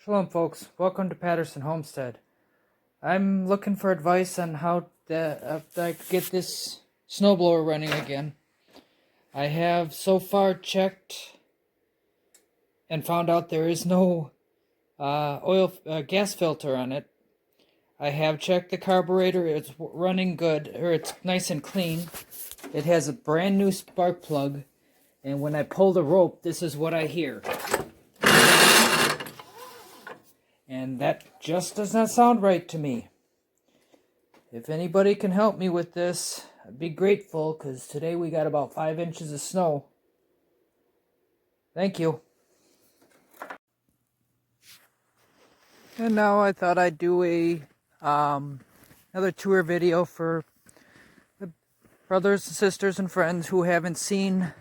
Shalom, folks. Welcome to Patterson Homestead. I'm looking for advice on how I could get this snowblower running again. I have so far checked and found out there is no gas filter on it. I have checked the carburetor. It's running good, or it's nice and clean. It has a brand new spark plug, and when I pull the rope, this is what I hear. And that just does not sound right to me. If anybody can help me with this, I'd be grateful, because today we got about 5 inches of snow. Thank you. And now I thought I'd do another tour video for the brothers, sisters, and friends who haven't seen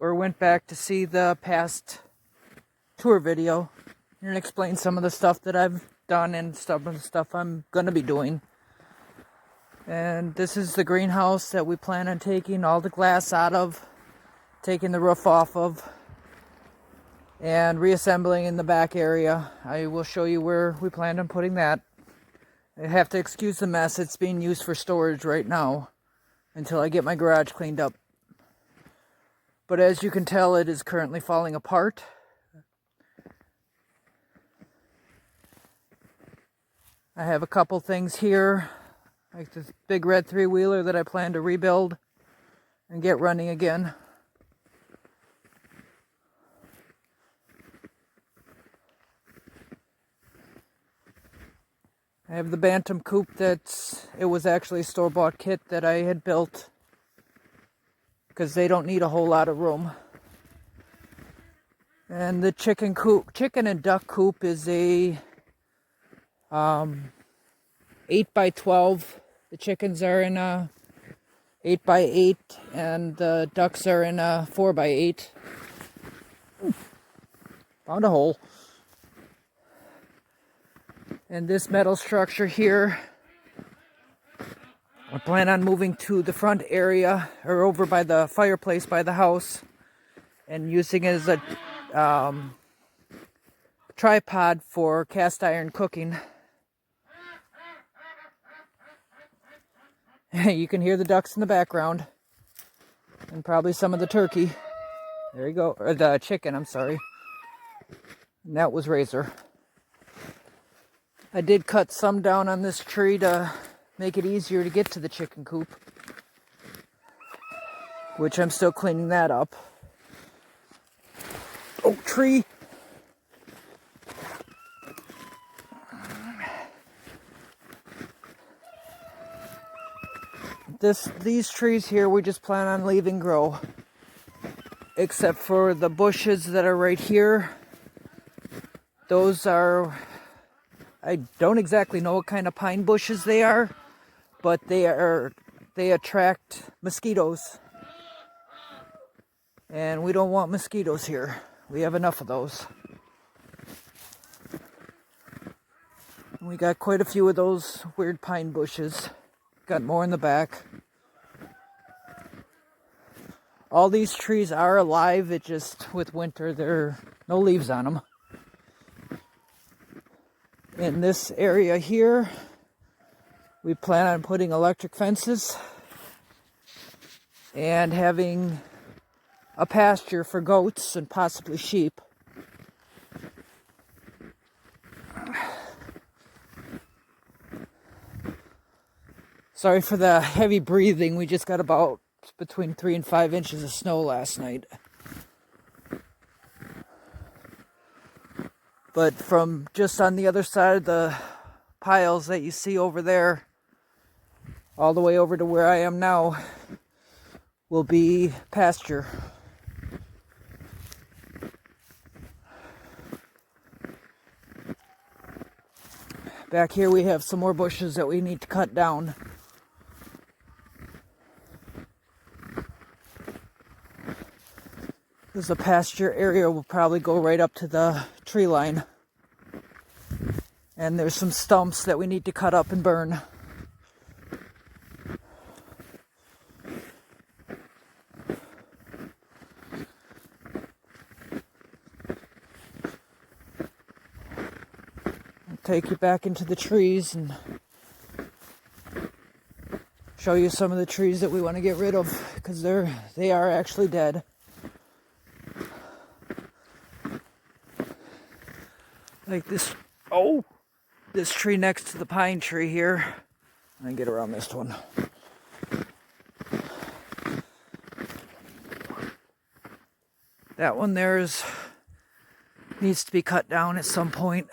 or went back to see the past tour video and explain some of the stuff that I've done and some of the stuff I'm going to be doing. And this is the greenhouse that we plan on taking all the glass out of, taking the roof off of, and reassembling in the back area. I will show you where we plan on putting that. I have to excuse the mess. It's being used for storage right now until I get my garage cleaned up. But as you can tell, it is currently falling apart. I have a couple things here, like this big red 3-wheeler that I plan to rebuild and get running again. I have the Bantam coop it was actually a store-bought kit that I had built because they don't need a whole lot of room. And the chicken and duck coop is a 8x12. The chickens are in a 8x8 and the ducks are in a 4x8. Found a hole. And this metal structure here, I plan on moving to the front area or over by the fireplace by the house and using it as a tripod for cast iron cooking. You can hear the ducks in the background and probably some of the turkey. There you go, or the chicken, I'm sorry. And that was Razor. I did cut some down on this tree to make it easier to get to the chicken coop, which I'm still cleaning that up. Oh, tree! These trees here we just plan on leaving grow, except for the bushes that are right here. Those are, I don't exactly know what kind of pine bushes they are, but they attract mosquitoes. And we don't want mosquitoes here. We have enough of those. We got quite a few of those weird pine bushes. Got more in the back. All these trees are alive, it just, with winter, there are no leaves on them. In this area here, we plan on putting electric fences and having a pasture for goats and possibly sheep. Sorry for the heavy breathing. We just got about between 3 and 5 inches of snow last night. But from just on the other side of the piles that you see over there, all the way over to where I am now, will be pasture. Back here we have some more bushes that we need to cut down. Because the pasture area will probably go right up to the tree line. And there's some stumps that we need to cut up and burn. take you back into the trees and show you some of the trees that we want to get rid of, because they are actually dead. Like this tree next to the pine tree here. I'm gonna get around this one. That one needs to be cut down at some point.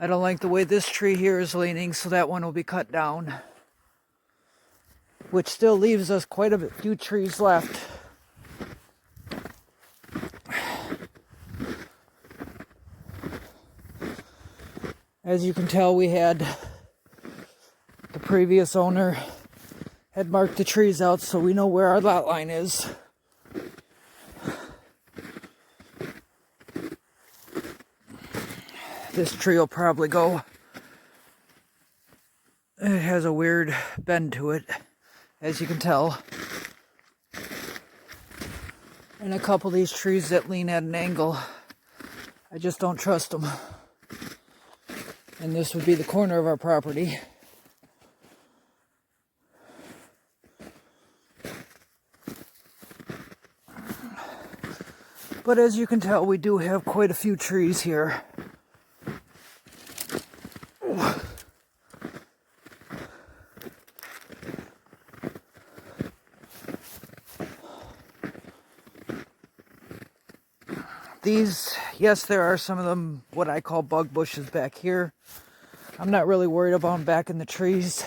I don't like the way this tree here is leaning, so that one will be cut down. Which still leaves us quite a few trees left. As you can tell, the previous owner had marked the trees out so we know where our lot line is. This tree will probably go. It has a weird bend to it, as you can tell. And a couple of these trees that lean at an angle, I just don't trust them. And this would be the corner of our property. But as you can tell, we do have quite a few trees here. These, yes, there are some of them, what I call bug bushes back here. I'm not really worried about them back in the trees.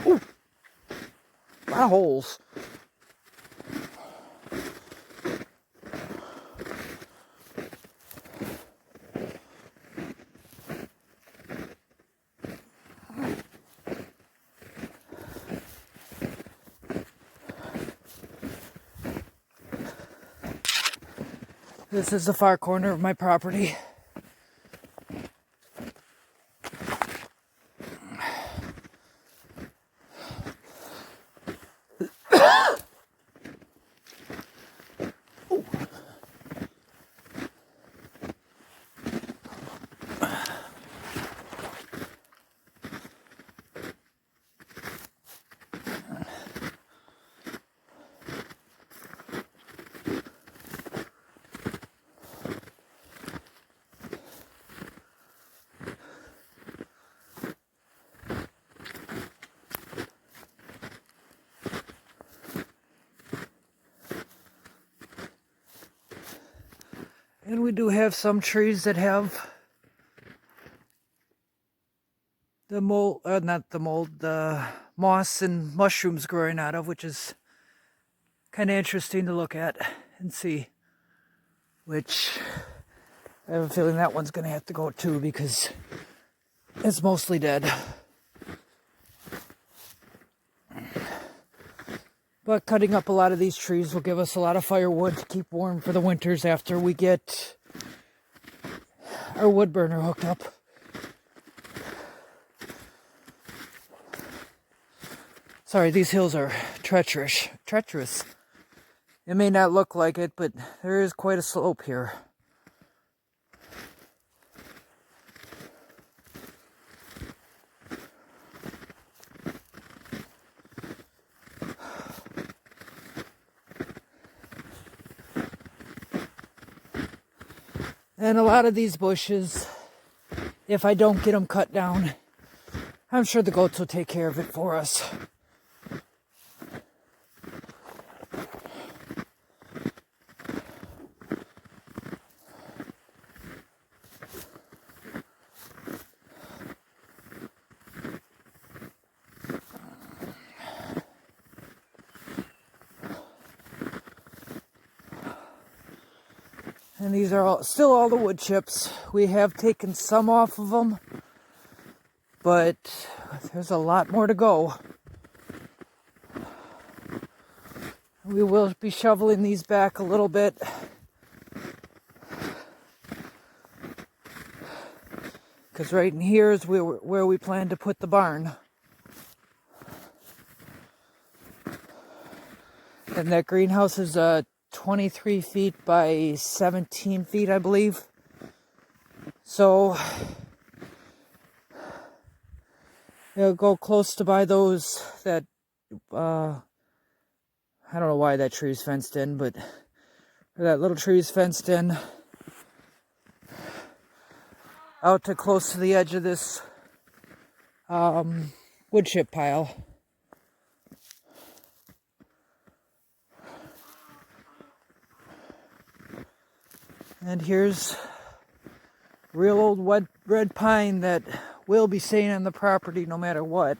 Ooh, a lot of holes. This is the far corner of my property. And we do have some trees that have the mold, the moss and mushrooms growing out of, which is kind of interesting to look at and see. Which I have a feeling that one's going to have to go too, because it's mostly dead. But cutting up a lot of these trees will give us a lot of firewood to keep warm for the winters after we get our wood burner hooked up. Sorry, these hills are treacherous. It may not look like it, but there is quite a slope here. And a lot of these bushes, if I don't get them cut down, I'm sure the goats will take care of it for us. And these are still all the wood chips. We have taken some off of them, but there's a lot more to go. We will be shoveling these back a little bit. Because right in here is where we plan to put the barn. And that greenhouse is 23 feet by 17 feet, I believe. So it'll go close to buy those that, I don't know why that tree's fenced in, but that little tree's fenced in out to close to the edge of this wood chip pile. And here's real old red pine that will be staying on the property no matter what.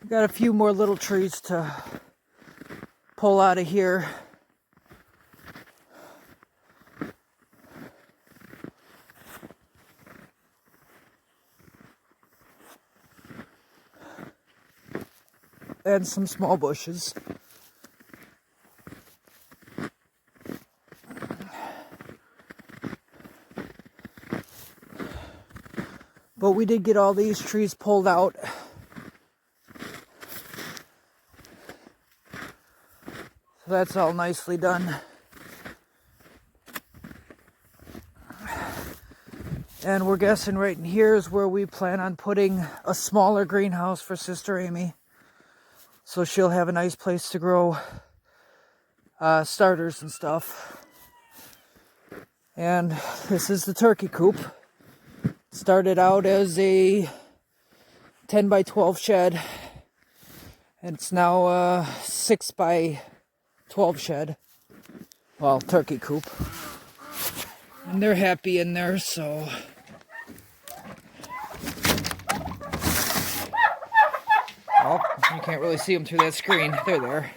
Got a few more little trees to pull out of here. And some small bushes. But we did get all these trees pulled out. So that's all nicely done. And we're guessing right in here is where we plan on putting a smaller greenhouse for Sister Amy. So she'll have a nice place to grow starters and stuff. And this is the turkey coop. Started out as a 10 by 12 shed. And it's now a 6 by 12 shed. Well, turkey coop. And they're happy in there, so... Well, you can't really see them through that screen. They're there.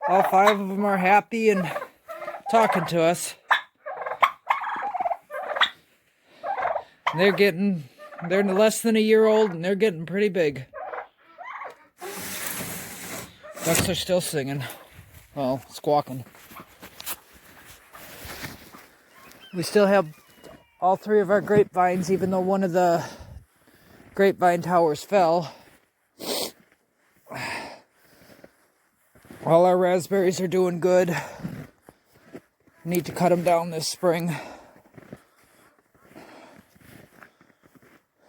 All 5 of them are happy and talking to us. They're less than a year old and they're getting pretty big. Ducks are still singing. Well, squawking. We still have all 3 of our grapevines, even though one of the grapevine towers fell. All our raspberries are doing good. Need to cut them down this spring.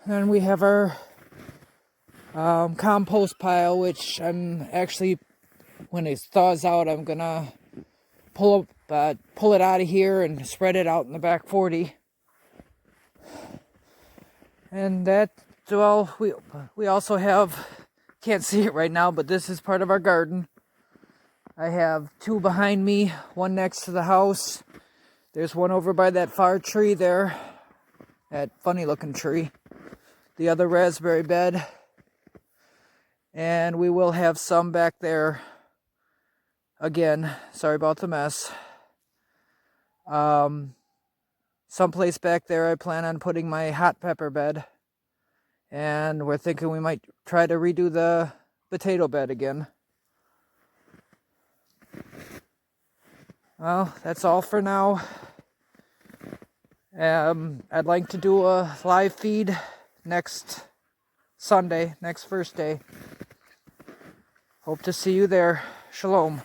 And we have our compost pile, which I'm actually, when it thaws out, I'm gonna pull it out of here and spread it out in the back 40. And that, well, we also have, can't see it right now, but this is part of our garden. I have 2 behind me, 1 next to the house. There's 1 over by that far tree there, that funny looking tree. The other raspberry bed. And we will have some back there. Again, sorry about the mess. Someplace back there I plan on putting my hot pepper bed. And we're thinking we might try to redo the potato bed again. Well, that's all for now. I'd like to do a live feed next Sunday, next first day. Hope to see you there. Shalom.